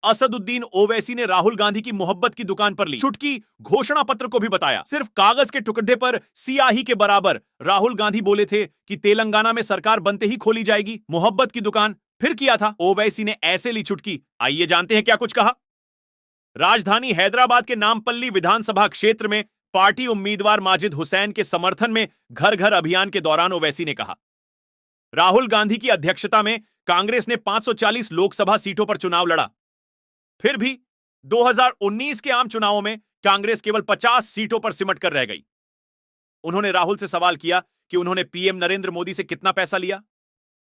असदुद्दीन ओवैसी ने राहुल गांधी की मोहब्बत की दुकान पर ली चुटकी, घोषणा पत्र को भी बताया। सिर्फ कागज के टुकड़े पर सियाही के बराबर राहुल गांधी बोले थे कि तेलंगाना में सरकार बनते ही खोली जाएगी। मोहब्बत की दुकान फिर किया था। ओवैसी ने ऐसे ली चुटकी, आइए जानते हैं क्या कुछ कहा। राजधानी हैदराबाद के नामपल्ली विधानसभा क्षेत्र में पार्टी उम्मीदवार माजिद हुसैन के समर्थन में घर घर अभियान के दौरान ओवैसी ने कहा, राहुल गांधी की अध्यक्षता में कांग्रेस ने 540 लोकसभा सीटों पर चुनाव लड़ा। फिर भी 2019 के आम चुनावों में कांग्रेस केवल 50 सीटों पर सिमट कर रह गई। उन्होंने राहुल से सवाल किया कि उन्होंने पीएम नरेंद्र मोदी से कितना पैसा लिया।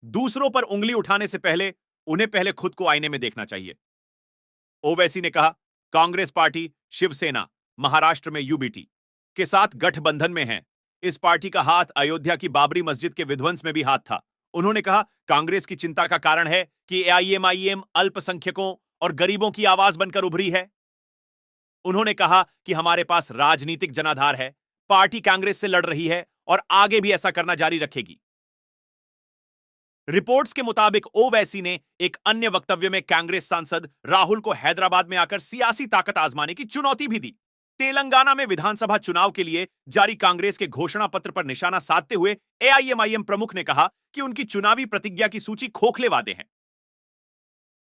दूसरों पर उंगली उठाने से पहले उन्हें पहले खुद को आईने में देखना चाहिए। ओवैसी ने कहा, कांग्रेस पार्टी शिवसेना महाराष्ट्र में यूबीटी के साथ गठबंधन में है। इस पार्टी का हाथ अयोध्या की बाबरी मस्जिद के विध्वंस में भी हाथ था। उन्होंने कहा, कांग्रेस की चिंता का कारण है कि एआईएमआईएम अल्पसंख्यकों और गरीबों की आवाज बनकर उभरी है। उन्होंने कहा कि हमारे पास राजनीतिक जनाधार है, पार्टी कांग्रेस से लड़ रही है और आगे भी ऐसा करना जारी रखेगी। रिपोर्ट्स के मुताबिक ओवैसी ने एक अन्य वक्तव्य में कांग्रेस सांसद राहुल को हैदराबाद में आकर सियासी ताकत आजमाने की चुनौती भी दी। तेलंगाना में विधानसभा चुनाव के लिए जारी कांग्रेस के घोषणा पत्र पर निशाना साधते हुए एआईएमआईएम प्रमुख ने कहा कि उनकी चुनावी प्रतिज्ञा की सूची खोखले वादे हैं।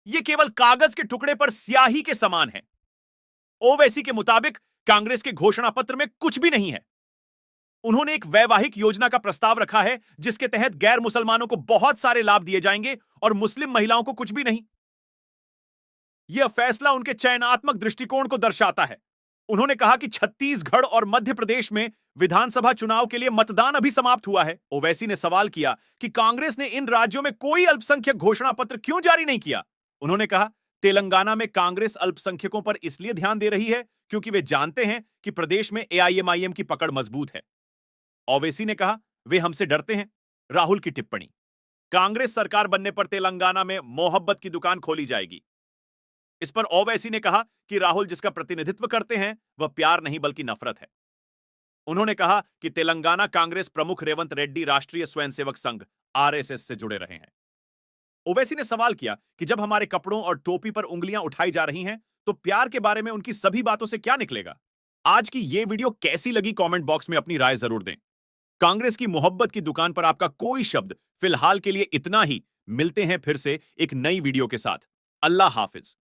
ये केवल कागज के टुकड़े पर स्याही के समान है। ओवैसी के मुताबिक कांग्रेस के घोषणा पत्र में कुछ भी नहीं है। उन्होंने एक वैवाहिक योजना का प्रस्ताव रखा है जिसके तहत गैर मुसलमानों को बहुत सारे लाभ दिए जाएंगे और मुस्लिम महिलाओं को कुछ भी नहीं। यह फैसला उनके चयनात्मक दृष्टिकोण को दर्शाता है। उन्होंने कहा कि छत्तीसगढ़ और मध्य प्रदेश में विधानसभा चुनाव के लिए मतदान अभी समाप्त हुआ है। ओवैसी ने सवाल किया कि कांग्रेस ने इन राज्यों में कोई अल्पसंख्यक घोषणा पत्र क्यों जारी नहीं किया। उन्होंने कहा, तेलंगाना में कांग्रेस अल्पसंख्यकों पर इसलिए ध्यान दे रही है क्योंकि वे जानते हैं कि प्रदेश में एआईएमआईएम की पकड़ मजबूत है। ओवैसी ने कहा, वे हमसे डरते हैं। राहुल की टिप्पणी, कांग्रेस सरकार बनने पर तेलंगाना में मोहब्बत की दुकान खोली जाएगी। इस पर ओवैसी ने कहा कि राहुल जिसका प्रतिनिधित्व करते हैं वह प्यार नहीं बल्कि नफरत है। उन्होंने कहा कि तेलंगाना कांग्रेस प्रमुख रेवंत रेड्डी राष्ट्रीय स्वयंसेवक संघ आरएसएस से जुड़े रहे हैं। ओवैसी ने सवाल किया कि जब हमारे कपड़ों और टोपी पर उंगलियां उठाई जा रही हैं तो प्यार के बारे में उनकी सभी बातों से क्या निकलेगा। आज की यह वीडियो कैसी लगी कमेंट बॉक्स में अपनी राय जरूर दें। कांग्रेस की मोहब्बत की दुकान पर आपका कोई शब्द। फिलहाल के लिए इतना ही। मिलते हैं फिर से एक नई वीडियो के साथ। अल्लाह हाफिज।